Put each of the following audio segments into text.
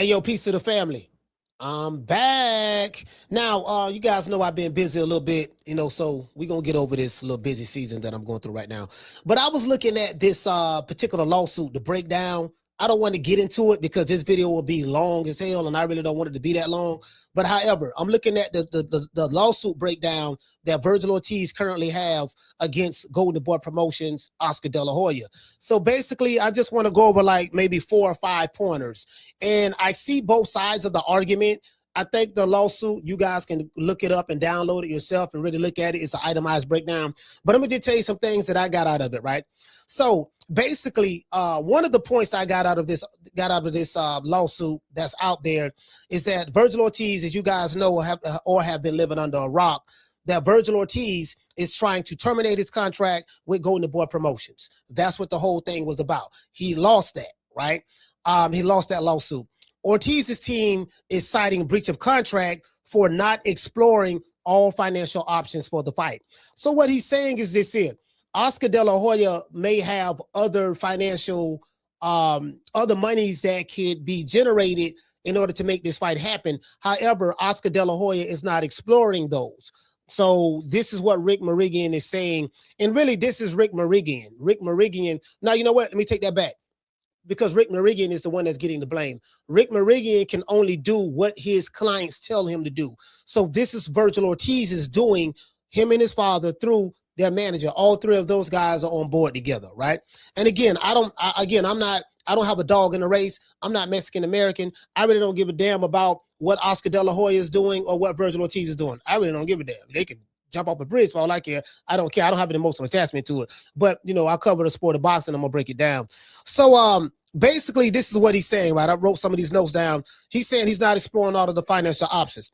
Hey, yo, peace to the family. I'm back. Now, you guys know I've been busy a little bit, so we're going to get over this little busy season that I'm going through right now. But I was looking at this particular lawsuit, the breakdown. I don't want to get into it because this video will be long as hell, and I really don't want it to be that long. But however, I'm looking at the lawsuit breakdown that Vergil Ortiz currently have against Golden Boy Promotions, Oscar Dela Hoya. So basically, I just want to go over like maybe 4 or 5 pointers. And I see both sides of the argument. I think the lawsuit, you guys can look it up and download it yourself and really look at it. It's an itemized breakdown. But I'm going to just tell you some things that I got out of it, right? So basically, one of the points I got out of this lawsuit that's out there is that Vergil Ortiz, as you guys know, have been living under a rock, that Vergil Ortiz is trying to terminate his contract with Golden Boy Promotions. That's what the whole thing was about. He lost that, right? He lost that lawsuit. Ortiz's team is citing breach of contract for not exploring all financial options for the fight. So what he's saying is this here. Oscar Dela Hoya may have other financial, other monies that could be generated in order to make this fight happen. However, Oscar Dela Hoya is not exploring those. So this is what Rick Morigian is saying. And really, this is Rick Morigian. Rick Morigian. Now, you know what? Let me take that back, because Rick Morigian is the one that's getting the blame. Rick Morigian can only do what his clients tell him to do. So this is Vergil Ortiz is doing, him and his father through their manager. All 3 of those guys are on board together, right? And again, I don't have a dog in the race. I'm not Mexican American. I really don't give a damn about what Oscar Dela Hoya is doing or what Vergil Ortiz is doing. I really don't give a damn. They can jump off a bridge for all I care. I don't care. I don't have an emotional attachment to it. But, I cover the sport of boxing. I'm going to break it down. So basically, this is what he's saying, right? I wrote some of these notes down. He's saying he's not exploring all of the financial options.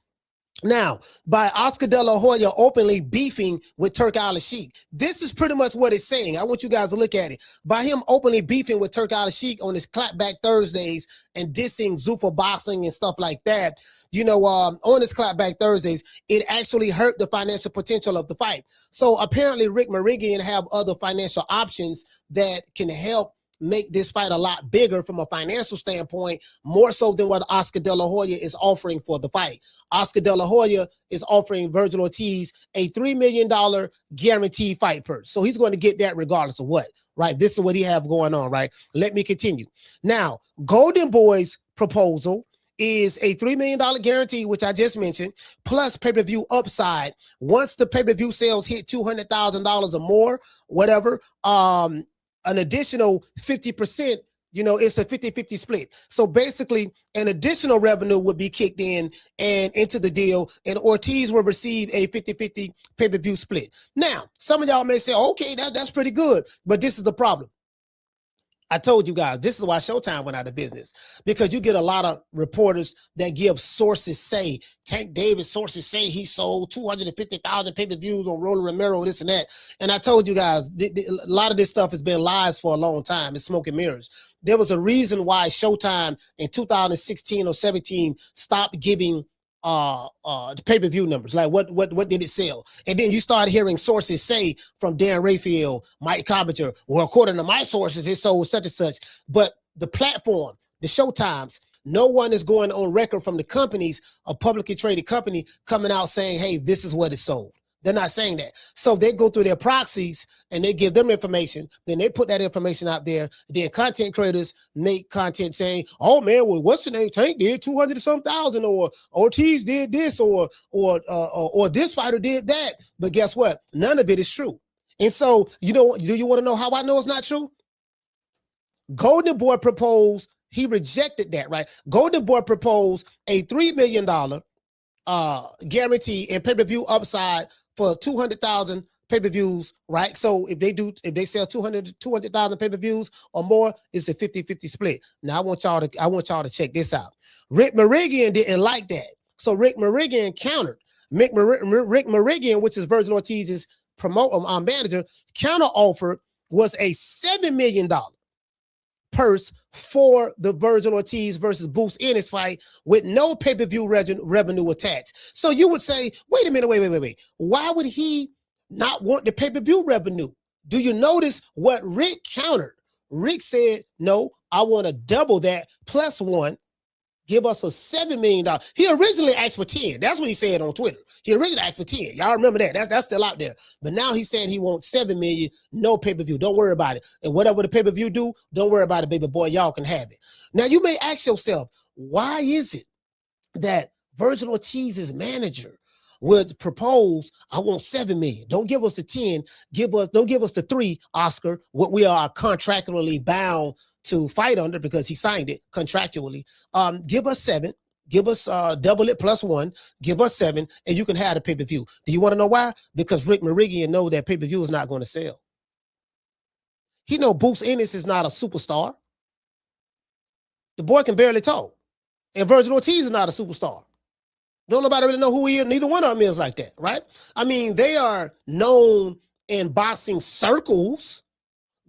Now, by Oscar Dela Hoya openly beefing with Turk Al-Sheikh, this is pretty much what it's saying. I want you guys to look at it. By him openly beefing with Turk Al-Sheikh on his Clapback Thursdays and dissing Zuffa boxing and stuff like that, on his Clapback Thursdays, it actually hurt the financial potential of the fight. So apparently Rick Morigian have other financial options that can help make this fight a lot bigger from a financial standpoint, more so than what Oscar Dela Hoya is offering for the fight. Oscar Dela Hoya is offering Vergil Ortiz a $3 million guaranteed fight purse. So he's going to get that regardless of what, right? This is what he have going on, right? Let me continue. Now, Golden Boy's proposal is a $3 million guarantee, which I just mentioned, plus pay-per-view upside. Once the pay-per-view sales hit $200,000 or more, whatever, an additional 50%, it's a 50-50 split. So basically, an additional revenue would be kicked in and into the deal, and Ortiz will receive a 50-50 pay-per-view split. Now, some of y'all may say, okay, that's pretty good, but this is the problem. I told you guys, this is why Showtime went out of business, because you get a lot of reporters that give sources say, Tank Davis sources say he sold 250,000 pay-per-views on Roller Romero, this and that. And I told you guys, a lot of this stuff has been lies for a long time. It's smoke and mirrors. There was a reason why Showtime in 2016 or 17 stopped giving the pay-per-view numbers, like what did it sell? And then you start hearing sources say from Dan Rayfield, Mike Carpenter, well, according to my sources, it sold such and such. But the platform, the Showtimes, no one is going on record from the companies, a publicly traded company, coming out saying, hey, this is what it sold. They're not saying that. So they go through their proxies and they give them information. Then they put that information out there. Then content creators make content saying, oh man, well, what's the name? Tank did 200,000, or Ortiz did this, or this fighter did that. But guess what? None of it is true. And so, do you want to know how I know it's not true? Golden Boy proposed, he rejected that, right? Golden Boy proposed a $3 million guarantee and pay-per-view upside for 200,000 pay-per-views, right? So if they sell 200,000 pay-per-views or more, it's a 50-50 split. Now I want y'all to check this out. Rick Morigian didn't like that. So Rick Morigian countered. Rick Morigian, which is Virgil Ortiz's manager, counter offer was a $7 million purse for the Vergil Ortiz versus Boots Ennis fight with no pay-per-view revenue attached. So you would say, wait a minute, wait. Why would he not want the pay-per-view revenue? Do you notice what Rick countered? Rick said, no, I want to double that plus one. Give us a $7 million. He originally asked for 10. That's what he said on Twitter. He originally asked for 10. Y'all remember that. That's still out there. But now he's saying he wants 7 million, no pay-per-view. Don't worry about it. And whatever the pay-per-view do, don't worry about it, baby boy. Y'all can have it. Now you may ask yourself, why is it that Virgil Ortiz's manager would propose, I want 7 million. Don't give us the 10. Don't give us the 3, Oscar, what we are contractually bound to fight under because he signed it contractually. Give us 7. Give us double it plus 1. Give us 7, and you can have the pay-per-view. Do you want to know why? Because Rick Morigian know that pay-per-view is not going to sell. He know Boots Ennis is not a superstar. The boy can barely talk. And Virgil Ortiz is not a superstar. Don't nobody really know who he is. Neither one of them is like that, right? I mean, they are known in boxing circles.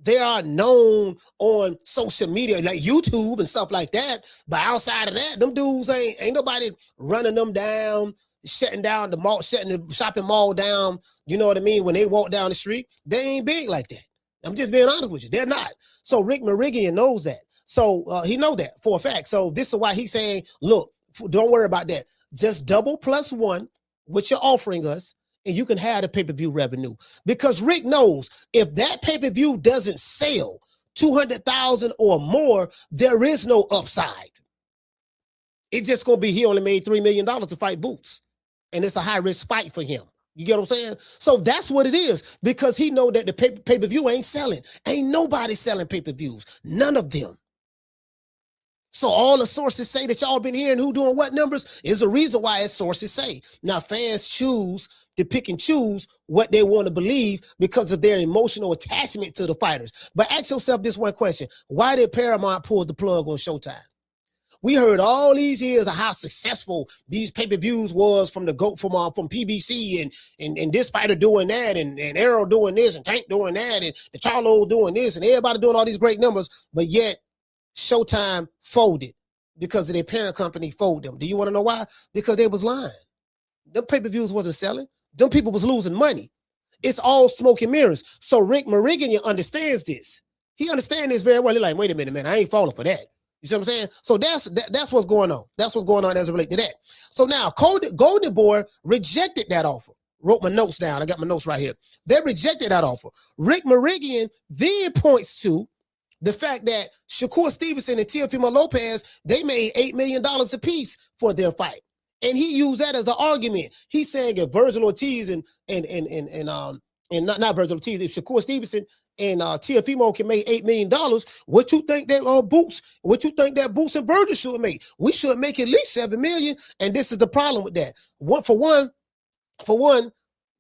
They are known on social media, like YouTube and stuff like that. But outside of that, them dudes ain't nobody running them down, shutting down the mall, shutting the shopping mall down. You know what I mean? When they walk down the street, they ain't big like that. I'm just being honest with you. They're not. So Rick Morigian knows that. So he know that for a fact. So this is why he's saying, look, don't worry about that. Just double plus 1, which you're offering us, and you can have the pay-per-view revenue. Because Rick knows if that pay-per-view doesn't sell 200,000 or more, there is no upside. It's just going to be he only made $3 million to fight Boots. And it's a high-risk fight for him. You get what I'm saying? So that's what it is, because he know that the pay-per-view ain't selling. Ain't nobody selling pay-per-views. None of them. So all the sources say that y'all been hearing who doing what numbers is the reason why it's sources say. Now fans choose to pick and choose what they want to believe because of their emotional attachment to the fighters. But ask yourself this one question. Why did Paramount pull the plug on Showtime? We heard all these years of how successful these pay-per-views was from the GOAT from PBC and this fighter doing that and Arrow doing this and Tank doing that and the Charlo doing this and everybody doing all these great numbers, but yet Showtime folded because of their parent company folded them. Do you want to know why? Because they was lying. Them pay-per-views wasn't selling. Them people was losing money. It's all smoke and mirrors. So Rick Morigian understands this. He understands this very well. He's like, wait a minute, man, I ain't falling for that. You see what I'm saying? So that's what's going on. That's what's going on as it relates to that. So now Golden Boy rejected that offer. Wrote my notes down. I got my notes right here. They rejected that offer. Rick Morigian then points to the fact that Shakur Stevenson and Teofimo Lopez, they made $8 million apiece for their fight. And he used that as the argument. He's saying if Virgil Ortiz and not Virgil Ortiz, if Shakur Stevenson and Teofimo can make $8 million, what you think that Boots and Virgil should make? We should make at least $7 million. And this is the problem with that. For one,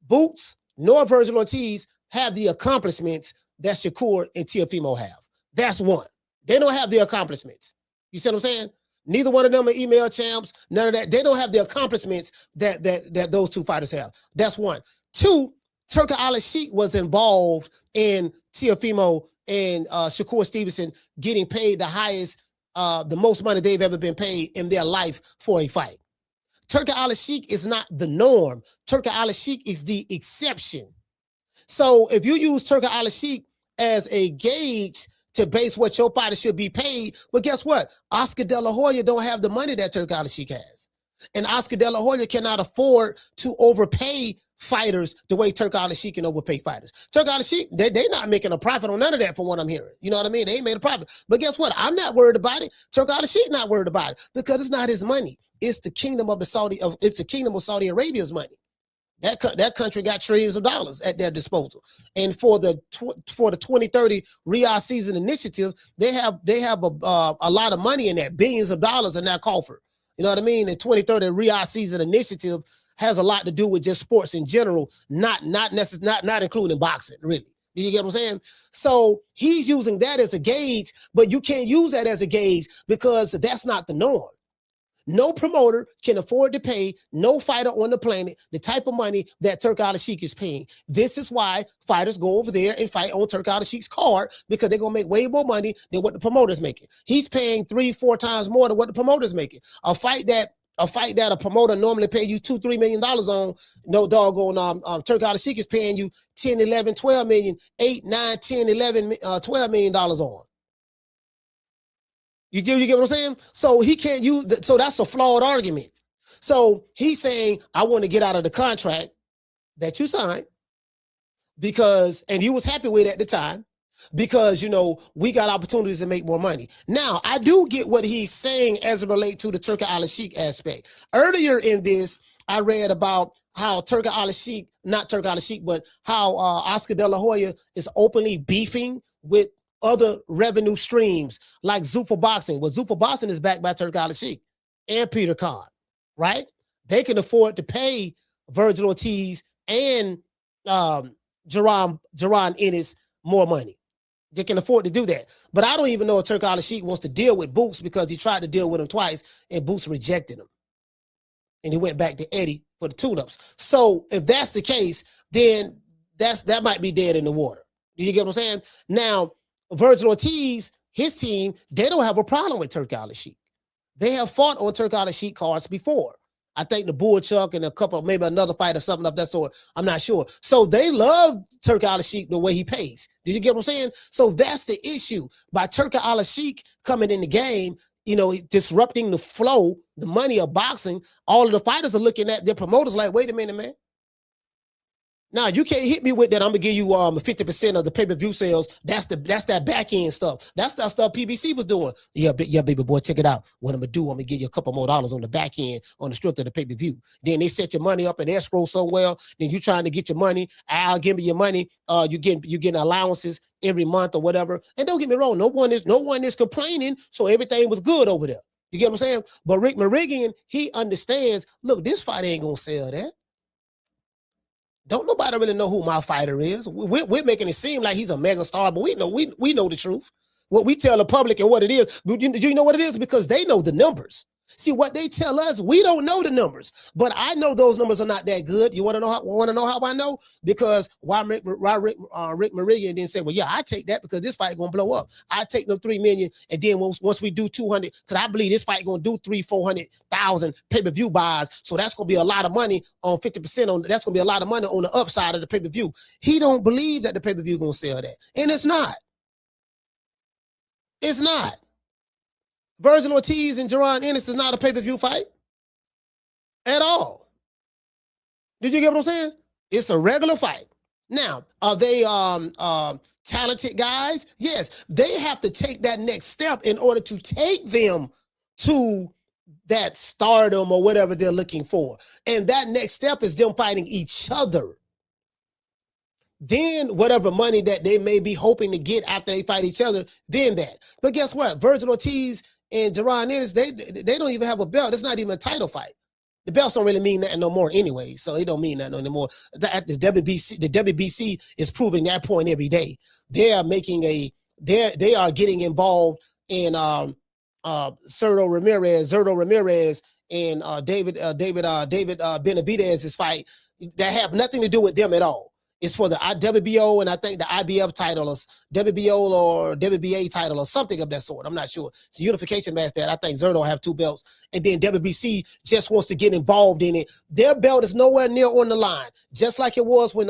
Boots nor Virgil Ortiz have the accomplishments that Shakur and Teofimo have. That's one. They don't have the accomplishments. You see what I'm saying? Neither one of them are email champs. None of that. They don't have the accomplishments that those two fighters have. That's one. Two, Turki Al-Sheikh was involved in Teofimo and Shakur Stevenson getting paid the highest, the most money they've ever been paid in their life for a fight. Turki Al-Sheikh is not the norm. Turki Al-Sheikh is the exception. So if you use Turki Al-Sheikh as a gauge to base what your fighter should be paid, but guess what? Oscar Dela Hoya don't have the money that Turki Al-Sheikh has. And Oscar Dela Hoya cannot afford to overpay fighters the way Turki Al-Sheikh can overpay fighters. Turki Al-Sheikh, they're not making a profit on none of that from what I'm hearing. You know what I mean? They ain't made a profit. But guess what? I'm not worried about it. Turki Al-Sheikh not worried about it because it's not his money. It's the kingdom of Saudi Arabia's money. That country got trillions of dollars at their disposal. And for the 2030 Riyadh Season Initiative, they have a lot of money in that, billions of dollars in that coffer. You know what I mean? The 2030 Riyadh Season Initiative has a lot to do with just sports in general, not including boxing, really. You get what I'm saying? So he's using that as a gauge, but you can't use that as a gauge because that's not the norm. No promoter can afford to pay no fighter on the planet the type of money that Turki Al-Sheikh is paying. This is why fighters go over there and fight on Turki Al-Sheikh's card, because they're going to make way more money than what the promoter's making. He's paying 3-4 times more than what the promoter's making. A fight that a promoter normally pay you $2-3 million on, no doggone Turki Al-Sheikh is paying you 10, 11, 12 million, 8, 9, 10, 11, $12 million on. You get what I'm saying? So he can't use, so that's a flawed argument. So he's saying, I want to get out of the contract that you signed because, and you was happy with it at the time, because, we got opportunities to make more money. Now, I do get what he's saying as it relates to the Turki Al-Sheikh aspect. Earlier in this, I read about how Turki Al-Sheikh, not Turki Al-Sheikh, but how Oscar De La Hoya is openly beefing with other revenue streams like Zuffa Boxing. Well, Zuffa Boxing is backed by Turki Al-Sheikh and Peter Khan, right? They can afford to pay Vergil Ortiz and Jaron Ennis more money. They can afford to do that. But I don't even know if Turki Al-Sheikh wants to deal with Boots, because he tried to deal with him twice and Boots rejected him. And he went back to Eddie for the tune-ups. So if that's the case, then that might be dead in the water. Do you get what I'm saying? Now, Virgil Ortiz, his team, they don't have a problem with Turki Al-Sheikh. They have fought on Turki Al-Sheikh cards before. I think the Bull Chuck and a couple, maybe another fight or something of that sort. I'm not sure. So they love Turki Al-Sheikh the way he pays. Did you get what I'm saying? So that's the issue. By Turki Al-Sheikh coming in the game, disrupting the flow, the money of boxing, all of the fighters are looking at their promoters like, wait a minute, man. Now, you can't hit me with that. I'm going to give you 50% of the pay-per-view sales. That's that back-end stuff. That's that stuff PBC was doing. Yeah, baby boy, check it out. What I'm going to do, I'm going to give you a couple more dollars on the back end on the strength of the pay-per-view. Then they set your money up in escrow so well. Then you trying to get your money. I'll give me your money. You getting allowances every month or whatever. And don't get me wrong. No one is complaining. So everything was good over there. You get what I'm saying? But Rick Morigian, he understands, look, this fight ain't going to sell that. Don't nobody really know who my fighter is. We're making it seem like he's a mega star, but we know the truth. What we tell the public and what it is, you know what it is? Because they know the numbers. See, what they tell us, we don't know the numbers, but I know those numbers are not that good. You want to know how I know? Because why Rick Morigian didn't say, well, yeah, I take that because this fight gonna blow up. I take them 3 million, and then once we do 200, because I believe this fight gonna do 300,000-400,000 pay-per-view buys, so that's gonna be a lot of money on 50% on. That's gonna be a lot of money on the upside of the pay-per-view. He don't believe that the pay-per-view gonna sell that, and it's not. It's not. Virgil Ortiz and Jaron Ennis is not a pay-per-view fight at all. Did you get what I'm saying? It's a regular fight. Now, are they talented guys? Yes. They have to take that next step in order to take them to that stardom or whatever they're looking for. And that next step is them fighting each other. Then whatever money that they may be hoping to get after they fight each other, then that. But guess what? Virgil Ortiz and Jaron Ennis, they don't even have a belt. It's not even a title fight. The belts don't really mean nothing no more anyway, so it don't mean nothing anymore. The WBC is proving that point every day. They are getting involved in Zurdo Ramirez and David Benavidez's fight that have nothing to do with them at all. It's for the WBO and I think the IBF title or WBO or WBA title or something of that sort. I'm not sure. It's a unification match that I think Zurdo have 2 belts. And then WBC just wants to get involved in it. Their belt is nowhere near on the line. Just like it was when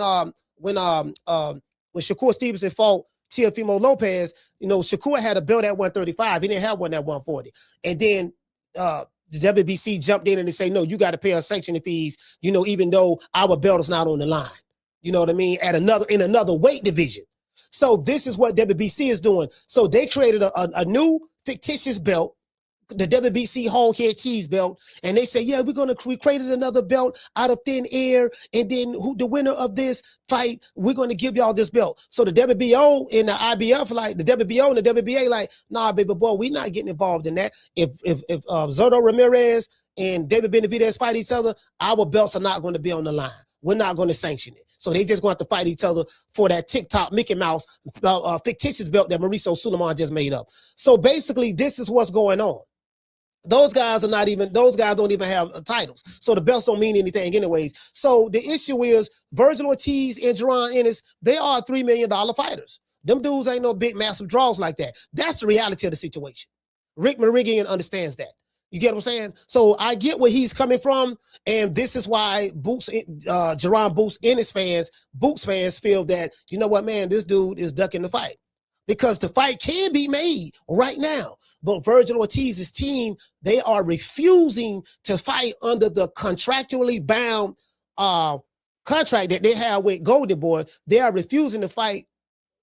Shakur Stevenson fought Teofimo Lopez. Shakur had a belt at 135. He didn't have one at 140. And then the WBC jumped in and they say, no, you got to pay us sanctioning fees, even though our belt is not on the line. You know what I mean? In another weight division. So this is what WBC is doing. So they created a new fictitious belt, the WBC hog head cheese belt, and they say, yeah, we created another belt out of thin air, and then the winner of this fight, we're going to give y'all this belt. So the WBO and the IBF, like the WBO and the WBA, like, nah, baby boy, we're not getting involved in that. If Zurdo Ramirez and David Benavidez fight each other, our belts are not going to be on the line. We're not going to sanction it. So they just going to have to fight each other for that TikTok Mickey Mouse fictitious belt that Mauricio Sulaiman just made up. So basically, this is what's going on. Those guys don't even have titles. So the belts don't mean anything anyways. So the issue is Virgil Ortiz and Jaron Ennis, they are $3 million fighters. Them dudes ain't no big, massive draws like that. That's the reality of the situation. Rick Morigian understands that. You get what I'm saying? So I get where he's coming from, and this is why Jaron Boots fans feel that, you know what, man, this dude is ducking the fight. because the fight can be made right now. But Vergil Ortiz's team, they are refusing to fight under the contractually bound contract that they have with Golden Boy. They are refusing to fight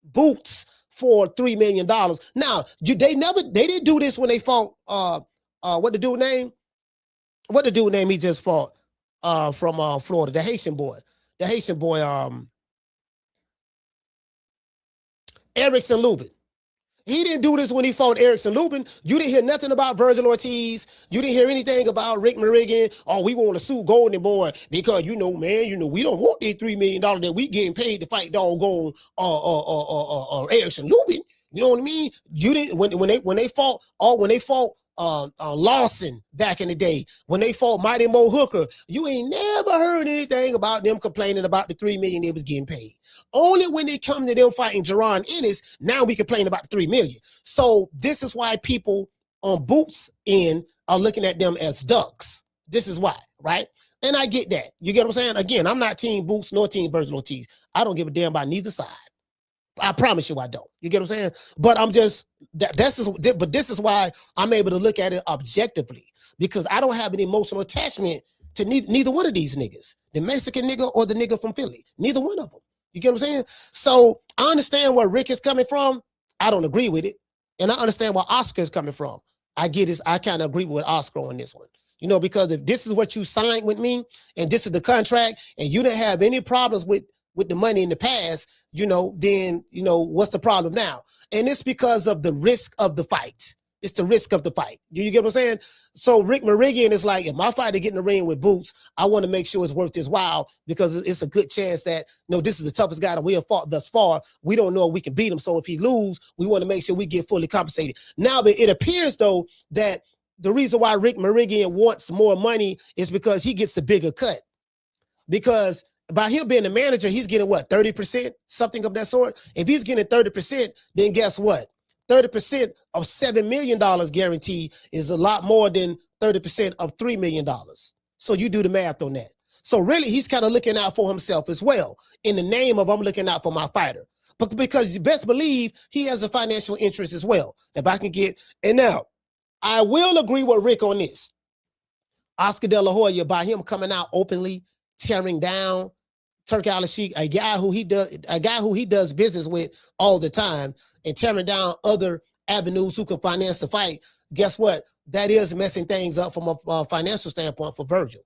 Boots for $3 million. Now, they didn't do this when they fought what the dude name? What the dude name he just fought from Florida, the Haitian boy. The Haitian boy, Erickson Lubin. He didn't do this when he fought Erickson Lubin. You didn't hear nothing about Vergil Ortiz. You didn't hear anything about Rick Morigian. Oh, we want to sue Golden Boy because, man, we don't want these $3 million that we getting paid to fight doggone Erickson Lubin. You know what I mean? You didn't when they fought Lawson back in the day, when they fought Mighty Mo Hooker, you ain't never heard anything about them complaining about the $3 million they was getting paid. Only when they come to them fighting Jerron Ennis, now we complain about the $3 million. So this is why people on Boots end are looking at them as ducks. This is why, right? And I get that. You get what I'm saying? Again, I'm not team Boots nor team Vergil Ortiz. I don't give a damn about neither side. I promise you I don't. You get what I'm saying? But I'm just, this is why I'm able to look at it objectively, because I don't have an emotional attachment to neither one of these niggas, the Mexican nigga or the nigga from Philly, neither one of them. You get what I'm saying? So I understand where Rick is coming from. I don't agree with it. And I understand where Oscar is coming from. I get this. I kind of agree with Oscar on this one. Because if this is what you signed with me and this is the contract and you didn't have any problems with the money in the past, then, what's the problem now? And it's because of the risk of the fight. It's the risk of the fight. You get what I'm saying? So Rick Morigian is like, if my fighter get in the ring with Boots, I want to make sure it's worth his while, because it's a good chance that, this is the toughest guy that we have fought thus far. We don't know if we can beat him. So if he lose, we want to make sure we get fully compensated. Now, but it appears, though, that the reason why Rick Morigian wants more money is because he gets a bigger cut. Because by him being the manager, he's getting what, 30%, something of that sort. If he's getting 30%, then guess what? 30% of $7 million guaranteed is a lot more than 30% of $3 million. So you do the math on that. So really, he's kind of looking out for himself as well, in the name of I'm looking out for my fighter. But because you best believe he has a financial interest as well. If I can get, and now I will agree with Rick on this. Oscar De La Hoya, by him coming out openly, tearing down Turk Al-Sheikh, a guy who he does business with all the time, and tearing down other avenues who can finance the fight. Guess what? That is messing things up from a financial standpoint for Vergil.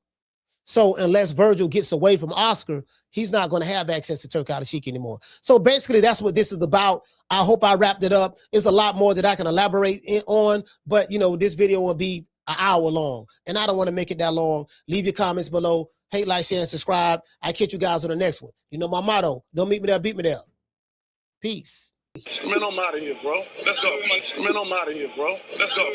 So unless Vergil gets away from Oscar, he's not going to have access to Turk Al-Sheikh anymore. So basically, that's what this is about. I hope I wrapped it up. It's a lot more that I can elaborate on, but this video will be an hour long, and I don't want to make it that long. Leave your comments below. Hate, like, share, and subscribe. I catch you guys on the next one. My motto: don't meet me there, beat me there. Peace. Man, I'm out of here, bro. Let's go. Man, I'm out of here, bro. Let's go.